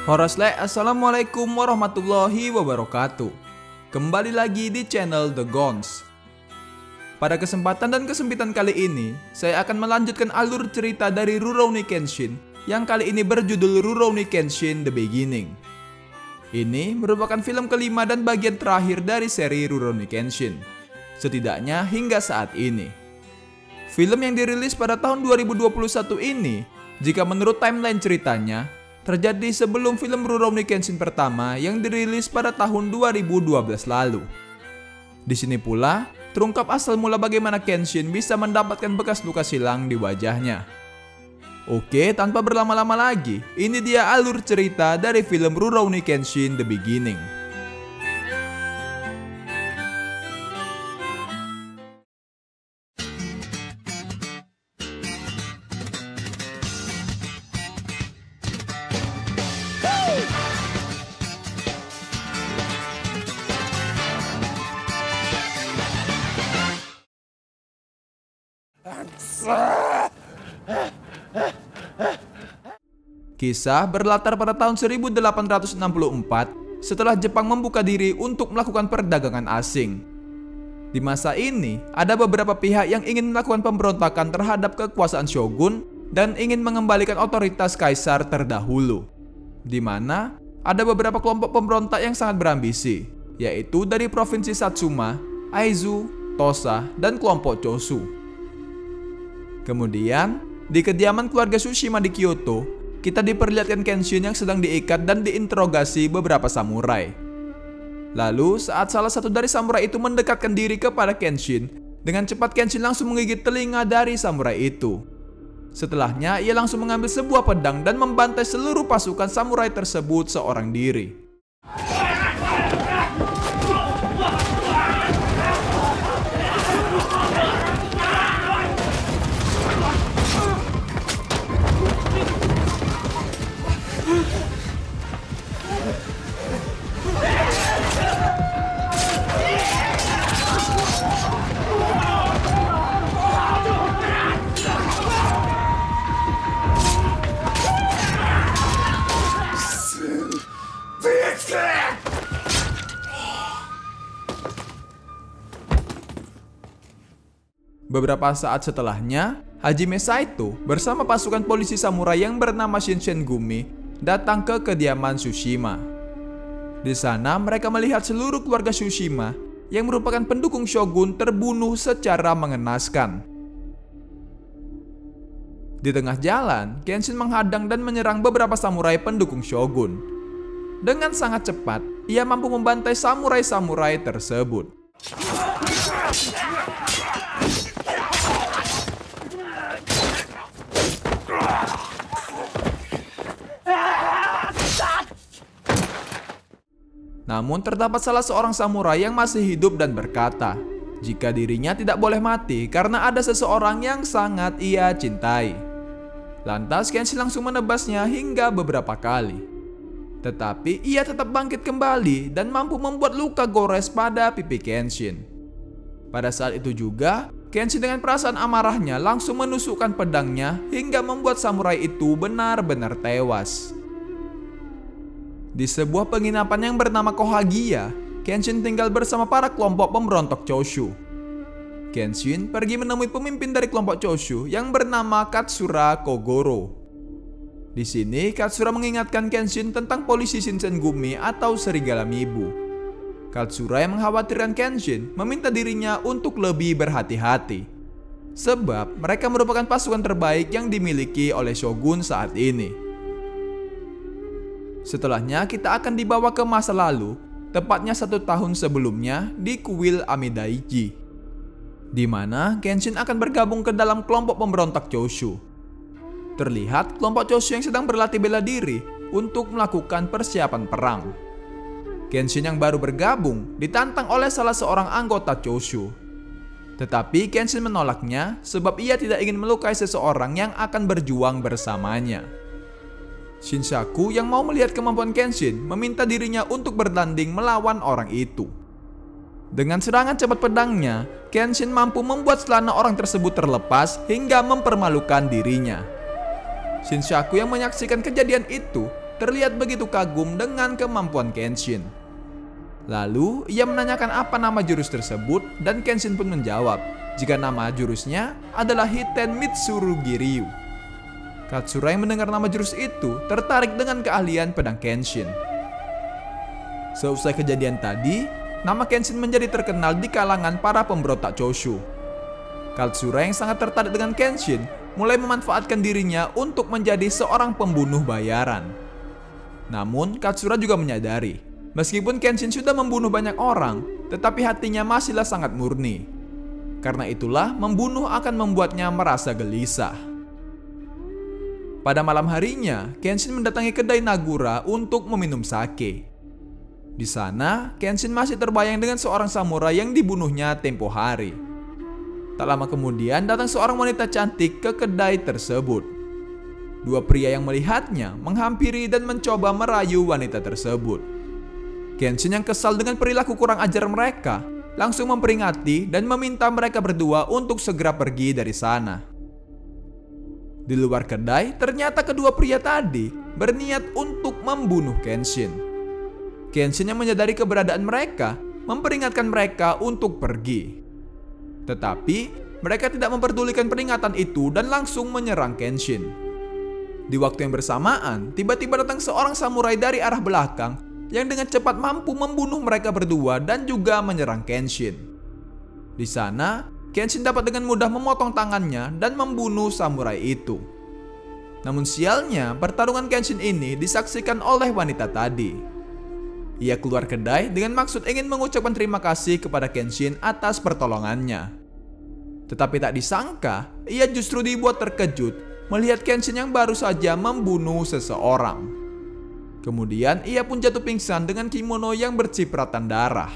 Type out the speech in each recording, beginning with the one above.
Horosle, assalamualaikum warahmatullahi wabarakatuh. Kembali lagi di channel The Gons. Pada kesempatan dan kesempitan kali ini, saya akan melanjutkan alur cerita dari Rurouni Kenshin yang kali ini berjudul Rurouni Kenshin The Beginning. Ini merupakan film kelima dan bagian terakhir dari seri Rurouni Kenshin, setidaknya hingga saat ini. Film yang dirilis pada tahun 2021 ini, jika menurut timeline ceritanya, terjadi sebelum film Rurouni Kenshin pertama yang dirilis pada tahun 2012 lalu. Di sini pula, terungkap asal mula bagaimana Kenshin bisa mendapatkan bekas luka silang di wajahnya. Oke, tanpa berlama-lama lagi, ini dia alur cerita dari film Rurouni Kenshin The Beginning. Kisah berlatar pada tahun 1864 setelah Jepang membuka diri untuk melakukan perdagangan asing. Di masa ini, ada beberapa pihak yang ingin melakukan pemberontakan terhadap kekuasaan shogun dan ingin mengembalikan otoritas kaisar terdahulu. Di mana ada beberapa kelompok pemberontak yang sangat berambisi, yaitu dari provinsi Satsuma, Aizu, Tosa, dan kelompok Chosu. Kemudian, di kediaman keluarga Tsushima di Kyoto, kita diperlihatkan Kenshin yang sedang diikat dan diinterogasi beberapa samurai. Lalu, saat salah satu dari samurai itu mendekatkan diri kepada Kenshin, dengan cepat Kenshin langsung menggigit telinga dari samurai itu. Setelahnya, ia langsung mengambil sebuah pedang dan membantai seluruh pasukan samurai tersebut seorang diri. Beberapa saat setelahnya, Hajime Saito bersama pasukan polisi samurai yang bernama Shinsengumi datang ke kediaman Tsushima. Di sana mereka melihat seluruh keluarga Tsushima yang merupakan pendukung shogun terbunuh secara mengenaskan. Di tengah jalan, Kenshin menghadang dan menyerang beberapa samurai pendukung shogun. Dengan sangat cepat, ia mampu membantai samurai-samurai tersebut. Namun terdapat salah seorang samurai yang masih hidup dan berkata, jika dirinya tidak boleh mati karena ada seseorang yang sangat ia cintai. Lantas Kenshin langsung menebasnya hingga beberapa kali. Tetapi ia tetap bangkit kembali dan mampu membuat luka gores pada pipi Kenshin. Pada saat itu juga, Kenshin dengan perasaan amarahnya langsung menusukkan pedangnya hingga membuat samurai itu benar-benar tewas. Di sebuah penginapan yang bernama Kohagiya, Kenshin tinggal bersama para kelompok pemberontak Choshu. Kenshin pergi menemui pemimpin dari kelompok Choshu yang bernama Katsura Kogoro. Di sini, Katsura mengingatkan Kenshin tentang polisi Shinsengumi atau serigala Mibu. Katsura yang mengkhawatirkan Kenshin meminta dirinya untuk lebih berhati-hati, sebab mereka merupakan pasukan terbaik yang dimiliki oleh shogun saat ini. Setelahnya kita akan dibawa ke masa lalu, tepatnya 1 tahun sebelumnya di kuil Amidaiji, di mana Kenshin akan bergabung ke dalam kelompok pemberontak Choshu. Terlihat kelompok Choshu yang sedang berlatih bela diri untuk melakukan persiapan perang. Kenshin yang baru bergabung ditantang oleh salah seorang anggota Choshu. Tetapi Kenshin menolaknya sebab ia tidak ingin melukai seseorang yang akan berjuang bersamanya. Shinshaku yang mau melihat kemampuan Kenshin meminta dirinya untuk bertanding melawan orang itu. Dengan serangan cepat pedangnya, Kenshin mampu membuat celana orang tersebut terlepas hingga mempermalukan dirinya. Shinshaku yang menyaksikan kejadian itu terlihat begitu kagum dengan kemampuan Kenshin. Lalu ia menanyakan apa nama jurus tersebut dan Kenshin pun menjawab jika nama jurusnya adalah Hiten Mitsuru Giryu. Katsura yang mendengar nama jurus itu tertarik dengan keahlian pedang Kenshin. Seusai kejadian tadi, nama Kenshin menjadi terkenal di kalangan para pemberontak Choshu. Katsura yang sangat tertarik dengan Kenshin mulai memanfaatkan dirinya untuk menjadi seorang pembunuh bayaran. Namun Katsura juga menyadari, meskipun Kenshin sudah membunuh banyak orang, tetapi hatinya masihlah sangat murni. Karena itulah membunuh akan membuatnya merasa gelisah. Pada malam harinya, Kenshin mendatangi kedai Nagura untuk meminum sake. Di sana, Kenshin masih terbayang dengan seorang samurai yang dibunuhnya tempo hari. Tak lama kemudian datang seorang wanita cantik ke kedai tersebut. Dua pria yang melihatnya menghampiri dan mencoba merayu wanita tersebut. Kenshin yang kesal dengan perilaku kurang ajar mereka langsung memperingati dan meminta mereka berdua untuk segera pergi dari sana. Di luar kedai, ternyata kedua pria tadi berniat untuk membunuh Kenshin. Kenshin yang menyadari keberadaan mereka memperingatkan mereka untuk pergi. Tetapi mereka tidak memperdulikan peringatan itu dan langsung menyerang Kenshin. Di waktu yang bersamaan, tiba-tiba datang seorang samurai dari arah belakang yang dengan cepat mampu membunuh mereka berdua dan juga menyerang Kenshin. Di sana, Kenshin dapat dengan mudah memotong tangannya dan membunuh samurai itu. Namun sialnya, pertarungan Kenshin ini disaksikan oleh wanita tadi. Ia keluar kedai dengan maksud ingin mengucapkan terima kasih kepada Kenshin atas pertolongannya. Tetapi tak disangka, ia justru dibuat terkejut melihat Kenshin yang baru saja membunuh seseorang. Kemudian ia pun jatuh pingsan dengan kimono yang bercipratan darah.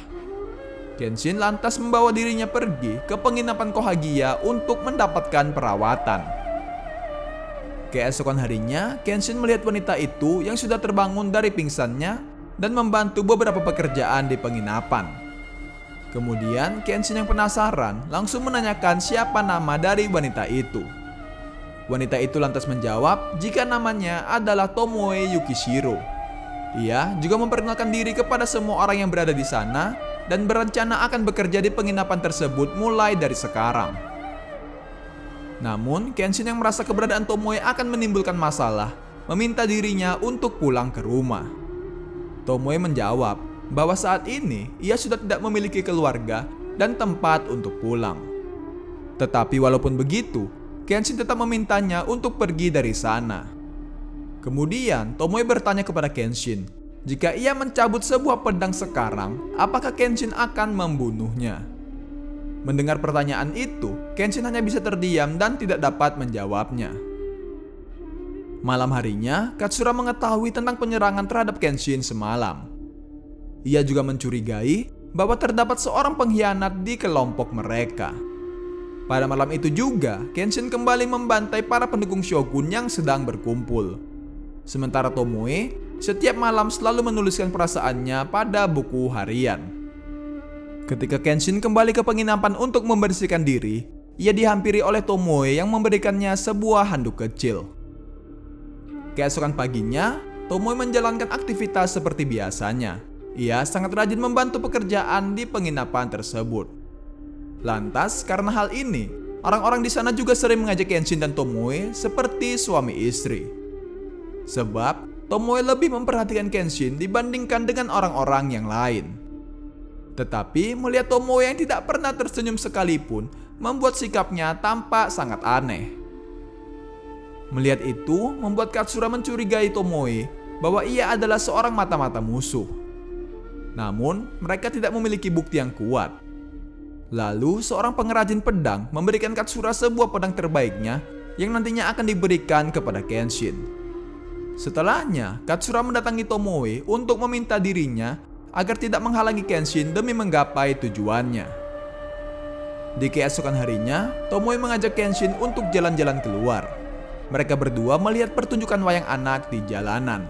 Kenshin lantas membawa dirinya pergi ke penginapan Kohagia untuk mendapatkan perawatan. Keesokan harinya, Kenshin melihat wanita itu yang sudah terbangun dari pingsannya dan membantu beberapa pekerjaan di penginapan. Kemudian Kenshin yang penasaran langsung menanyakan siapa nama dari wanita itu. Wanita itu lantas menjawab jika namanya adalah Tomoe Yukishiro. Ia juga memperkenalkan diri kepada semua orang yang berada di sana dan berencana akan bekerja di penginapan tersebut mulai dari sekarang. Namun, Kenshin yang merasa keberadaan Tomoe akan menimbulkan masalah, meminta dirinya untuk pulang ke rumah. Tomoe menjawab bahwa saat ini ia sudah tidak memiliki keluarga dan tempat untuk pulang. Tetapi walaupun begitu, Kenshin tetap memintanya untuk pergi dari sana. Kemudian Tomoe bertanya kepada Kenshin, jika ia mencabut sebuah pedang sekarang, apakah Kenshin akan membunuhnya? Mendengar pertanyaan itu, Kenshin hanya bisa terdiam dan tidak dapat menjawabnya. Malam harinya, Katsura mengetahui tentang penyerangan terhadap Kenshin semalam. Ia juga mencurigai bahwa terdapat seorang pengkhianat di kelompok mereka. Pada malam itu juga, Kenshin kembali membantai para pendukung Shogun yang sedang berkumpul. Sementara Tomoe setiap malam selalu menuliskan perasaannya pada buku harian. Ketika Kenshin kembali ke penginapan untuk membersihkan diri, ia dihampiri oleh Tomoe yang memberikannya sebuah handuk kecil. Keesokan paginya, Tomoe menjalankan aktivitas seperti biasanya. Ia sangat rajin membantu pekerjaan di penginapan tersebut. Lantas, karena hal ini, orang-orang di sana juga sering mengajak Kenshin dan Tomoe seperti suami istri. Sebab, Tomoe lebih memperhatikan Kenshin dibandingkan dengan orang-orang yang lain. Tetapi, melihat Tomoe yang tidak pernah tersenyum sekalipun, membuat sikapnya tampak sangat aneh. Melihat itu, membuat Katsura mencurigai Tomoe bahwa ia adalah seorang mata-mata musuh. Namun, mereka tidak memiliki bukti yang kuat. Lalu, seorang pengrajin pedang memberikan Katsura sebuah pedang terbaiknya yang nantinya akan diberikan kepada Kenshin. Setelahnya, Katsura mendatangi Tomoe untuk meminta dirinya agar tidak menghalangi Kenshin demi menggapai tujuannya. Di keesokan harinya, Tomoe mengajak Kenshin untuk jalan-jalan keluar. Mereka berdua melihat pertunjukan wayang anak di jalanan.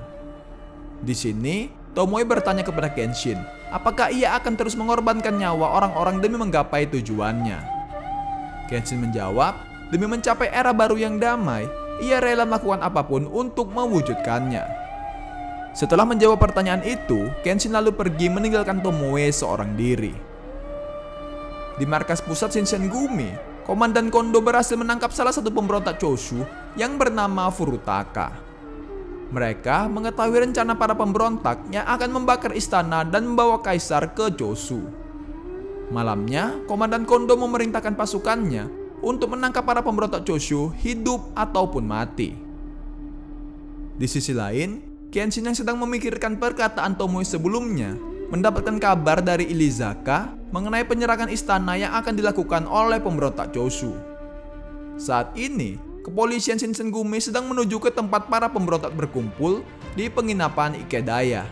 Di sini, Tomoe bertanya kepada Kenshin, apakah ia akan terus mengorbankan nyawa orang-orang demi menggapai tujuannya. Kenshin menjawab, demi mencapai era baru yang damai, ia rela melakukan apapun untuk mewujudkannya. Setelah menjawab pertanyaan itu, Kenshin lalu pergi meninggalkan Tomoe seorang diri. Di markas pusat Shinsengumi, Komandan Kondo berhasil menangkap salah satu pemberontak Choshu yang bernama Furutaka. Mereka mengetahui rencana para pemberontak yang akan membakar istana dan membawa kaisar ke Choshu. Malamnya, Komandan Kondo memerintahkan pasukannya untuk menangkap para pemberontak Choshu hidup ataupun mati. Di sisi lain, Kenshin yang sedang memikirkan perkataan Tomoe sebelumnya mendapatkan kabar dari Ilizaka mengenai penyerangan istana yang akan dilakukan oleh pemberontak Choshu. Saat ini, kepolisian Shinsengumi sedang menuju ke tempat para pemberontak berkumpul di penginapan Ikedaya.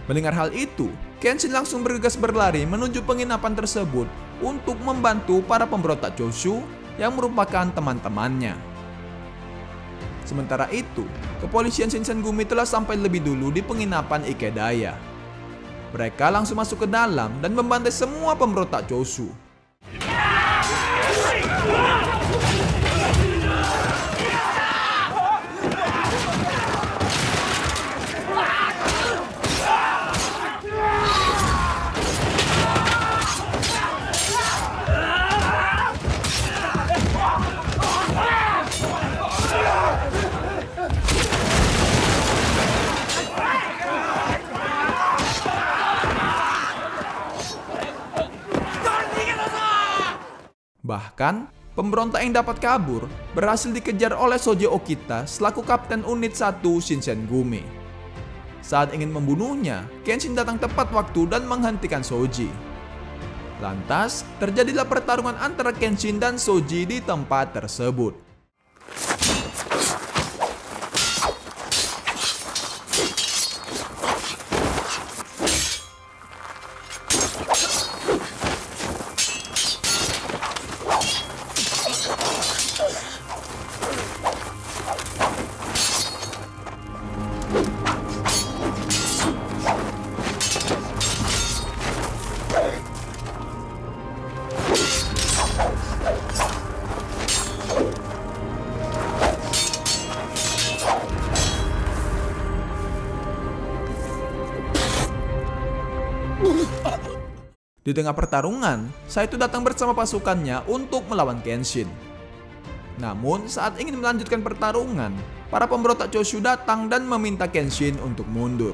Mendengar hal itu, Kenshin langsung bergegas berlari menuju penginapan tersebut untuk membantu para pemberontak Choshu yang merupakan teman-temannya. Sementara itu, kepolisian Shinsengumi telah sampai lebih dulu di penginapan Ikedaya. Mereka langsung masuk ke dalam dan membantai semua pemberontak Choshu. Bahkan, pemberontak yang dapat kabur berhasil dikejar oleh Shoji Okita selaku Kapten Unit 1 Shinsengumi. Saat ingin membunuhnya, Kenshin datang tepat waktu dan menghentikan Shoji. Lantas, terjadilah pertarungan antara Kenshin dan Shoji di tempat tersebut. Di tengah pertarungan, Saito datang bersama pasukannya untuk melawan Kenshin. Namun, saat ingin melanjutkan pertarungan, para pemberontak Choshu datang dan meminta Kenshin untuk mundur.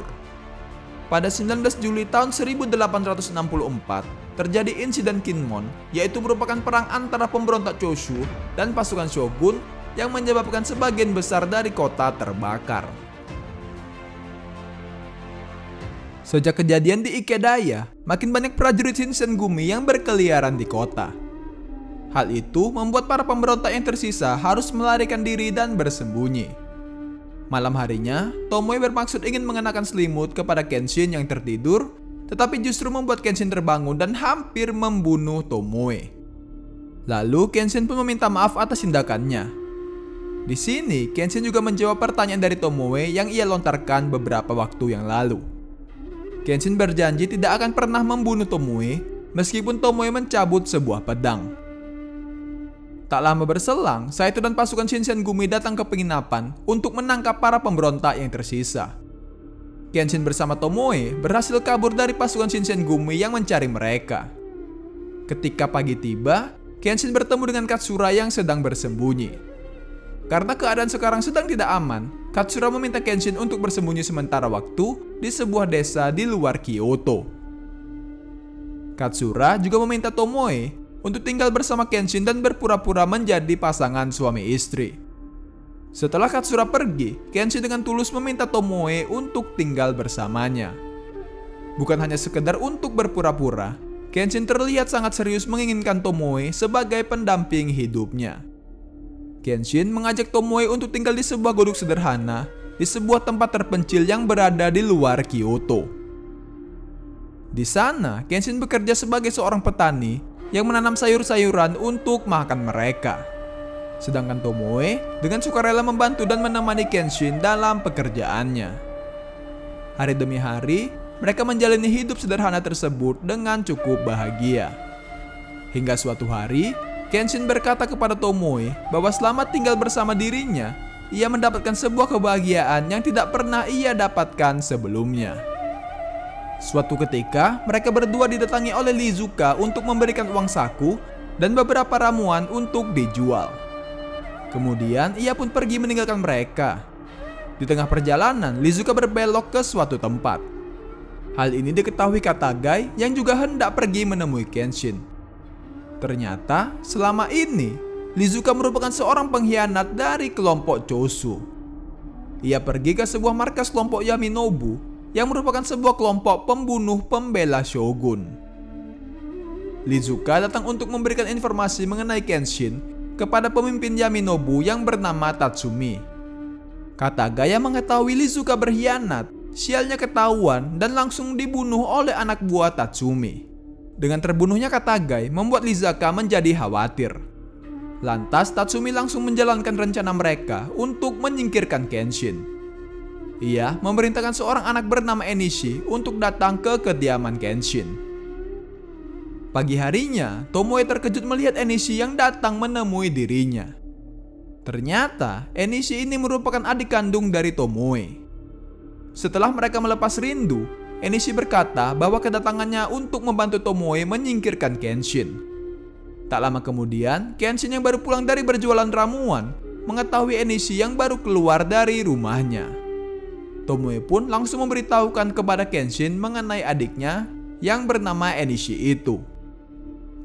Pada 19 Juli tahun 1864, terjadi insiden Kinmon, yaitu merupakan perang antara pemberontak Choshu dan pasukan Shogun yang menyebabkan sebagian besar dari kota terbakar. Sejak kejadian di Ikedaya, makin banyak prajurit Shinsengumi yang berkeliaran di kota. Hal itu membuat para pemberontak yang tersisa harus melarikan diri dan bersembunyi. Malam harinya, Tomoe bermaksud ingin mengenakan selimut kepada Kenshin yang tertidur, tetapi justru membuat Kenshin terbangun dan hampir membunuh Tomoe. Lalu Kenshin pun meminta maaf atas tindakannya. Di sini, Kenshin juga menjawab pertanyaan dari Tomoe yang ia lontarkan beberapa waktu yang lalu. Kenshin berjanji tidak akan pernah membunuh Tomoe meskipun Tomoe mencabut sebuah pedang. Tak lama berselang, Saito dan pasukan Shinsengumi datang ke penginapan untuk menangkap para pemberontak yang tersisa. Kenshin bersama Tomoe berhasil kabur dari pasukan Shinsengumi yang mencari mereka. Ketika pagi tiba, Kenshin bertemu dengan Katsura yang sedang bersembunyi. Karena keadaan sekarang sedang tidak aman, Katsura meminta Kenshin untuk bersembunyi sementara waktu di sebuah desa di luar Kyoto. Katsura juga meminta Tomoe untuk tinggal bersama Kenshin dan berpura-pura menjadi pasangan suami istri. Setelah Katsura pergi, Kenshin dengan tulus meminta Tomoe untuk tinggal bersamanya. Bukan hanya sekedar untuk berpura-pura, Kenshin terlihat sangat serius menginginkan Tomoe sebagai pendamping hidupnya. Kenshin mengajak Tomoe untuk tinggal di sebuah guduk sederhana di sebuah tempat terpencil yang berada di luar Kyoto. Di sana, Kenshin bekerja sebagai seorang petani yang menanam sayur-sayuran untuk makan mereka. Sedangkan Tomoe dengan sukarela membantu dan menemani Kenshin dalam pekerjaannya. Hari demi hari, mereka menjalani hidup sederhana tersebut dengan cukup bahagia. Hingga suatu hari, Kenshin berkata kepada Tomoe bahwa selama tinggal bersama dirinya, ia mendapatkan sebuah kebahagiaan yang tidak pernah ia dapatkan sebelumnya. Suatu ketika, mereka berdua didatangi oleh Lizuka untuk memberikan uang saku dan beberapa ramuan untuk dijual. Kemudian, ia pun pergi meninggalkan mereka. Di tengah perjalanan, Lizuka berbelok ke suatu tempat. Hal ini diketahui Katagai yang juga hendak pergi menemui Kenshin. Ternyata, selama ini Lizuka merupakan seorang pengkhianat dari kelompok Chosu. Ia pergi ke sebuah markas kelompok Yaminobu yang merupakan sebuah kelompok pembunuh pembela shogun. Lizuka datang untuk memberikan informasi mengenai Kenshin kepada pemimpin Yaminobu yang bernama Tatsumi. Katagai yang mengetahui Lizuka berkhianat, sialnya ketahuan dan langsung dibunuh oleh anak buah Tatsumi. Dengan terbunuhnya Katagai membuat Lizuka menjadi khawatir. Lantas Tatsumi langsung menjalankan rencana mereka untuk menyingkirkan Kenshin. Ia memerintahkan seorang anak bernama Enishi untuk datang ke kediaman Kenshin. Pagi harinya, Tomoe terkejut melihat Enishi yang datang menemui dirinya. Ternyata Enishi ini merupakan adik kandung dari Tomoe. Setelah mereka melepas rindu, Enishi berkata bahwa kedatangannya untuk membantu Tomoe menyingkirkan Kenshin. Tak lama kemudian, Kenshin yang baru pulang dari berjualan ramuan mengetahui Enishi yang baru keluar dari rumahnya. Tomoe pun langsung memberitahukan kepada Kenshin mengenai adiknya yang bernama Enishi itu.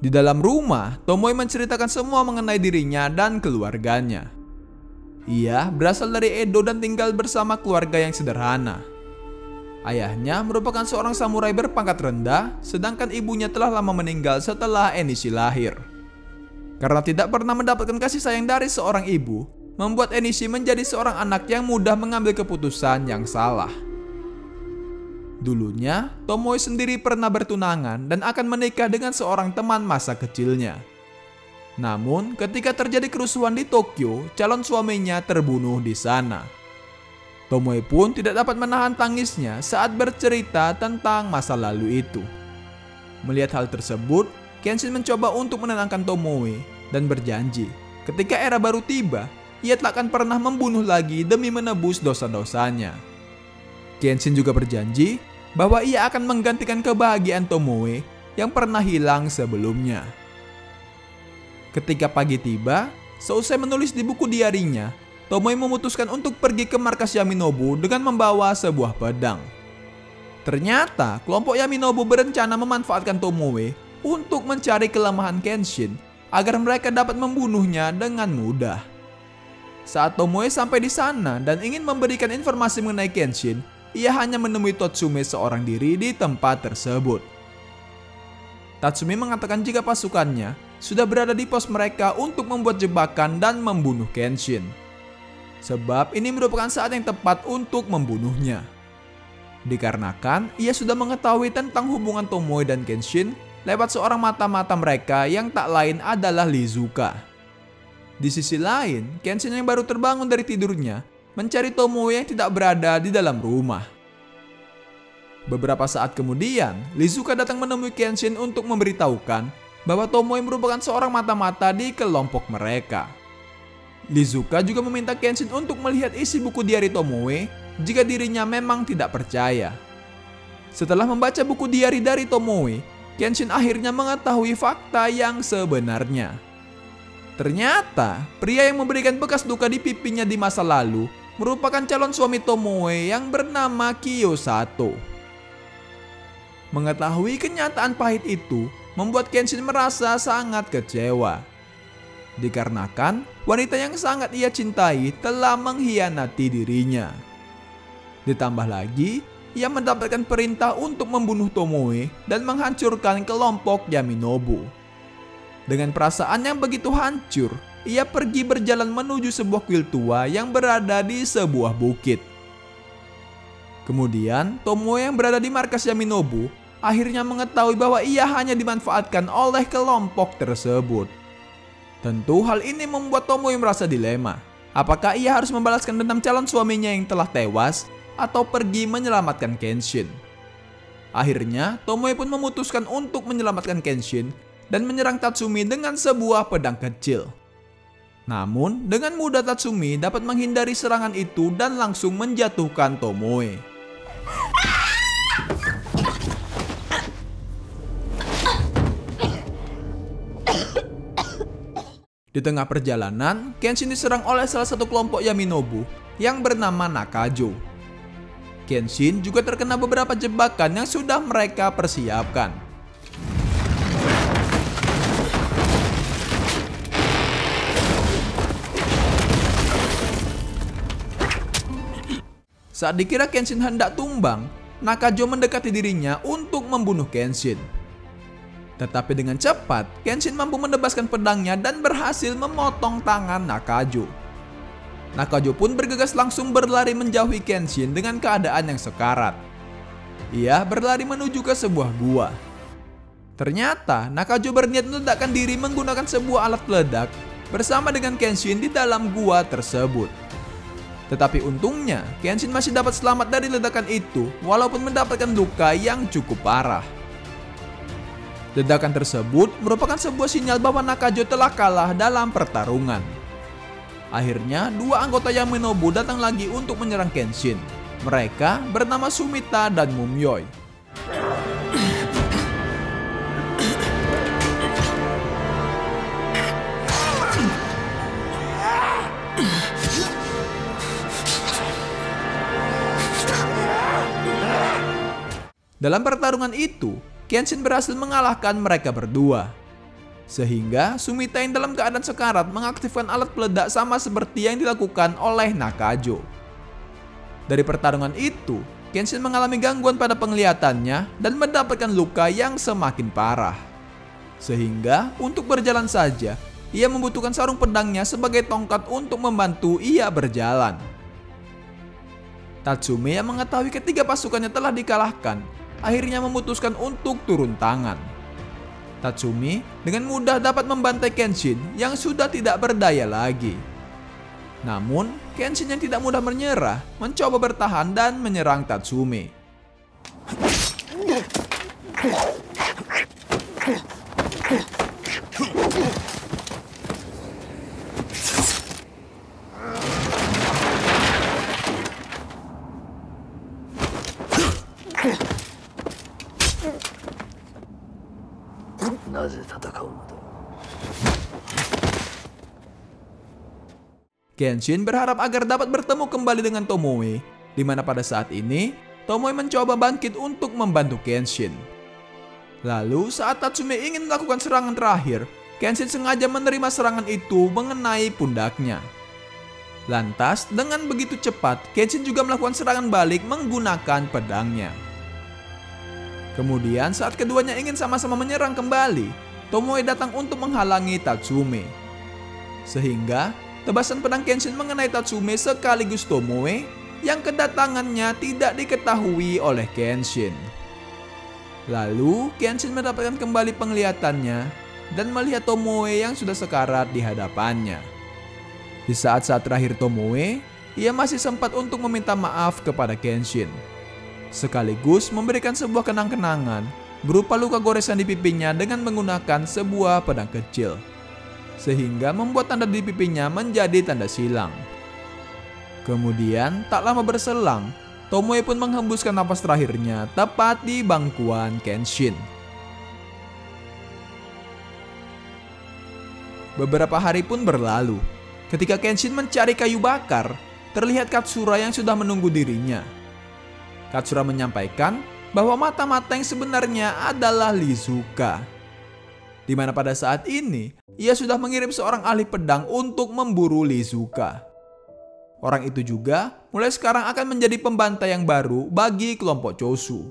Di dalam rumah, Tomoe menceritakan semua mengenai dirinya dan keluarganya. Ia berasal dari Edo dan tinggal bersama keluarga yang sederhana. Ayahnya merupakan seorang samurai berpangkat rendah, sedangkan ibunya telah lama meninggal setelah Enishi lahir. Karena tidak pernah mendapatkan kasih sayang dari seorang ibu, membuat Enishi menjadi seorang anak yang mudah mengambil keputusan yang salah. Dulunya, Tomoe sendiri pernah bertunangan dan akan menikah dengan seorang teman masa kecilnya. Namun, ketika terjadi kerusuhan di Tokyo, calon suaminya terbunuh di sana. Tomoe pun tidak dapat menahan tangisnya saat bercerita tentang masa lalu itu. Melihat hal tersebut, Kenshin mencoba untuk menenangkan Tomoe dan berjanji ketika era baru tiba, ia tak akan pernah membunuh lagi demi menebus dosa-dosanya. Kenshin juga berjanji bahwa ia akan menggantikan kebahagiaan Tomoe yang pernah hilang sebelumnya. Ketika pagi tiba, seusai menulis di buku diarinya, Tomoe memutuskan untuk pergi ke markas Yaminobu dengan membawa sebuah pedang. Ternyata, kelompok Yaminobu berencana memanfaatkan Tomoe untuk mencari kelemahan Kenshin agar mereka dapat membunuhnya dengan mudah. Saat Tomoe sampai di sana dan ingin memberikan informasi mengenai Kenshin, ia hanya menemui Tatsumi seorang diri di tempat tersebut. Tatsumi mengatakan jika pasukannya sudah berada di pos mereka untuk membuat jebakan dan membunuh Kenshin. Sebab ini merupakan saat yang tepat untuk membunuhnya. Dikarenakan ia sudah mengetahui tentang hubungan Tomoe dan Kenshin lewat seorang mata-mata mereka yang tak lain adalah Lizuka. Di sisi lain, Kenshin yang baru terbangun dari tidurnya mencari Tomoe yang tidak berada di dalam rumah. Beberapa saat kemudian, Lizuka datang menemui Kenshin untuk memberitahukan bahwa Tomoe merupakan seorang mata-mata di kelompok mereka. Lizuka juga meminta Kenshin untuk melihat isi buku diari Tomoe jika dirinya memang tidak percaya. Setelah membaca buku diari dari Tomoe, Kenshin akhirnya mengetahui fakta yang sebenarnya. Ternyata, pria yang memberikan bekas luka di pipinya di masa lalu merupakan calon suami Tomoe yang bernama Kiyosato. Mengetahui kenyataan pahit itu membuat Kenshin merasa sangat kecewa. Dikarenakan wanita yang sangat ia cintai telah mengkhianati dirinya. Ditambah lagi, ia mendapatkan perintah untuk membunuh Tomoe dan menghancurkan kelompok Yaminobu. Dengan perasaan yang begitu hancur, ia pergi berjalan menuju sebuah kuil tua yang berada di sebuah bukit. Kemudian, Tomoe yang berada di markas Yaminobu akhirnya mengetahui bahwa ia hanya dimanfaatkan oleh kelompok tersebut. Tentu hal ini membuat Tomoe merasa dilema. Apakah ia harus membalaskan dendam calon suaminya yang telah tewas atau pergi menyelamatkan Kenshin? Akhirnya, Tomoe pun memutuskan untuk menyelamatkan Kenshin dan menyerang Tatsumi dengan sebuah pedang kecil. Namun, dengan mudah Tatsumi dapat menghindari serangan itu dan langsung menjatuhkan Tomoe. Di tengah perjalanan, Kenshin diserang oleh salah satu kelompok Yaminobu yang bernama Nakajo. Kenshin juga terkena beberapa jebakan yang sudah mereka persiapkan. Saat dikira Kenshin hendak tumbang, Nakajo mendekati dirinya untuk membunuh Kenshin. Tetapi dengan cepat, Kenshin mampu menebaskan pedangnya dan berhasil memotong tangan Nakajo. Nakajo pun bergegas langsung berlari menjauhi Kenshin dengan keadaan yang sekarat. Ia berlari menuju ke sebuah gua. Ternyata Nakajo berniat meledakkan diri menggunakan sebuah alat peledak bersama dengan Kenshin di dalam gua tersebut. Tetapi untungnya, Kenshin masih dapat selamat dari ledakan itu walaupun mendapatkan luka yang cukup parah. Ledakan tersebut merupakan sebuah sinyal bahwa Nakajo telah kalah dalam pertarungan. Akhirnya, dua anggota Yaminobu datang lagi untuk menyerang Kenshin. Mereka bernama Sumita dan Mumyoi. Dalam pertarungan itu, Kenshin berhasil mengalahkan mereka berdua. Sehingga Sumita yang dalam keadaan sekarat mengaktifkan alat peledak sama seperti yang dilakukan oleh Nakajo. Dari pertarungan itu, Kenshin mengalami gangguan pada penglihatannya dan mendapatkan luka yang semakin parah. Sehingga untuk berjalan saja, ia membutuhkan sarung pedangnya sebagai tongkat untuk membantu ia berjalan. Tatsumi yang mengetahui ketiga pasukannya telah dikalahkan, akhirnya memutuskan untuk turun tangan. Tatsumi dengan mudah dapat membantai Kenshin yang sudah tidak berdaya lagi. Namun, Kenshin yang tidak mudah menyerah mencoba bertahan dan menyerang Tatsumi. Kenshin berharap agar dapat bertemu kembali dengan Tomoe, di mana pada saat ini Tomoe mencoba bangkit untuk membantu Kenshin. Lalu saat Tatsumi ingin melakukan serangan terakhir, Kenshin sengaja menerima serangan itu mengenai pundaknya. Lantas dengan begitu cepat, Kenshin juga melakukan serangan balik menggunakan pedangnya. Kemudian saat keduanya ingin sama-sama menyerang kembali, Tomoe datang untuk menghalangi Tatsumi. Sehingga tebasan pedang Kenshin mengenai Tatsumi sekaligus Tomoe yang kedatangannya tidak diketahui oleh Kenshin. Lalu Kenshin mendapatkan kembali penglihatannya dan melihat Tomoe yang sudah sekarat di hadapannya. Di saat-saat terakhir Tomoe, ia masih sempat untuk meminta maaf kepada Kenshin, sekaligus memberikan sebuah kenang-kenangan berupa luka goresan di pipinya dengan menggunakan sebuah pedang kecil, sehingga membuat tanda di pipinya menjadi tanda silang. Kemudian tak lama berselang, Tomoe pun menghembuskan napas terakhirnya tepat di bangkuan Kenshin. Beberapa hari pun berlalu. Ketika Kenshin mencari kayu bakar, terlihat Katsura yang sudah menunggu dirinya. Katsura menyampaikan bahwa mata-mata yang sebenarnya adalah Lizuka, di mana pada saat ini ia sudah mengirim seorang ahli pedang untuk memburu Lizuka. Orang itu juga mulai sekarang akan menjadi pembantai yang baru bagi kelompok Chosu.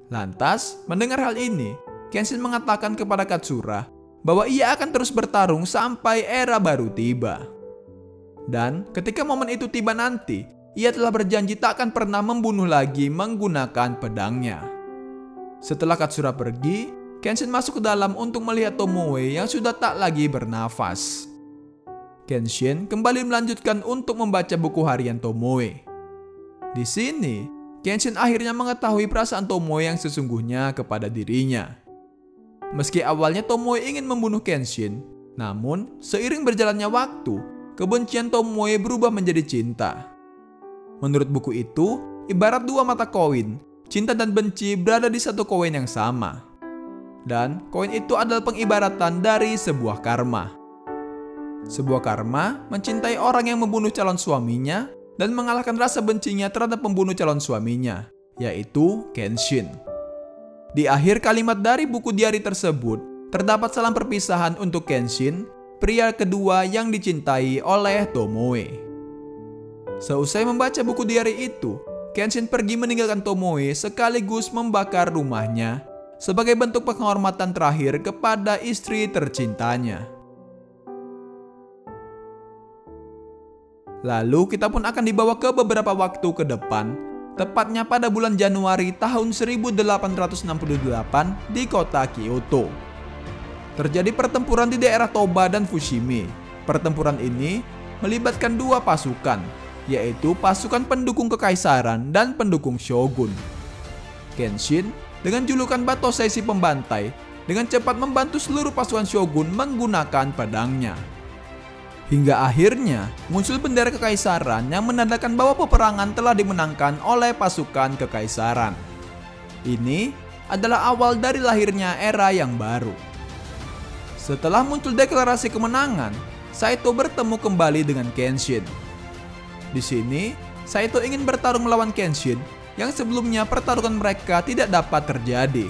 Lantas, mendengar hal ini, Kenshin mengatakan kepada Katsura bahwa ia akan terus bertarung sampai era baru tiba. Dan ketika momen itu tiba nanti, ia telah berjanji tak akan pernah membunuh lagi menggunakan pedangnya. Setelah Katsura pergi, Kenshin masuk ke dalam untuk melihat Tomoe yang sudah tak lagi bernafas. Kenshin kembali melanjutkan untuk membaca buku harian Tomoe. Di sini, Kenshin akhirnya mengetahui perasaan Tomoe yang sesungguhnya kepada dirinya. Meski awalnya Tomoe ingin membunuh Kenshin, Namun, seiring berjalannya waktu, kebencian Tomoe berubah menjadi cinta. Menurut buku itu, ibarat dua mata koin, cinta dan benci berada di satu koin yang sama. Dan koin itu adalah pengibaratan dari sebuah karma. Sebuah karma mencintai orang yang membunuh calon suaminya dan mengalahkan rasa bencinya terhadap pembunuh calon suaminya, yaitu Kenshin. Di akhir kalimat dari buku diari tersebut, terdapat salam perpisahan untuk Kenshin, pria kedua yang dicintai oleh Tomoe. Seusai membaca buku diari itu, Kenshin pergi meninggalkan Tomoe sekaligus membakar rumahnya sebagai bentuk penghormatan terakhir kepada istri tercintanya. Lalu kita pun akan dibawa ke beberapa waktu ke depan, tepatnya pada bulan Januari tahun 1868 di kota Kyoto. Terjadi pertempuran di daerah Toba dan Fushimi. Pertempuran ini melibatkan dua pasukan, yaitu pasukan pendukung kekaisaran dan pendukung shogun. Kenshin dengan julukan Batosai si pembantai dengan cepat membantu seluruh pasukan shogun menggunakan pedangnya. Hingga akhirnya muncul bendera kekaisaran yang menandakan bahwa peperangan telah dimenangkan oleh pasukan kekaisaran. Ini adalah awal dari lahirnya era yang baru. Setelah muncul deklarasi kemenangan, Saito bertemu kembali dengan Kenshin. Di sini, Saito ingin bertarung melawan Kenshin yang sebelumnya pertarungan mereka tidak dapat terjadi.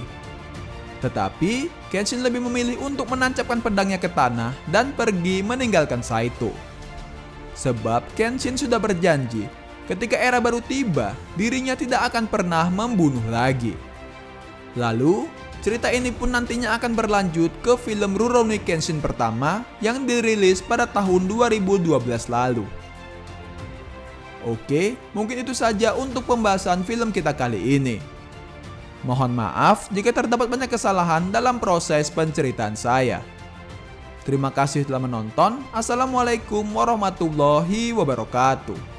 Tetapi, Kenshin lebih memilih untuk menancapkan pedangnya ke tanah dan pergi meninggalkan Saito. Sebab Kenshin sudah berjanji, ketika era baru tiba, dirinya tidak akan pernah membunuh lagi. Lalu, cerita ini pun nantinya akan berlanjut ke film Rurouni Kenshin pertama yang dirilis pada tahun 2012 lalu. Oke, mungkin itu saja untuk pembahasan film kita kali ini. Mohon maaf jika terdapat banyak kesalahan dalam proses penceritaan saya. Terima kasih telah menonton. Assalamualaikum warahmatullahi wabarakatuh.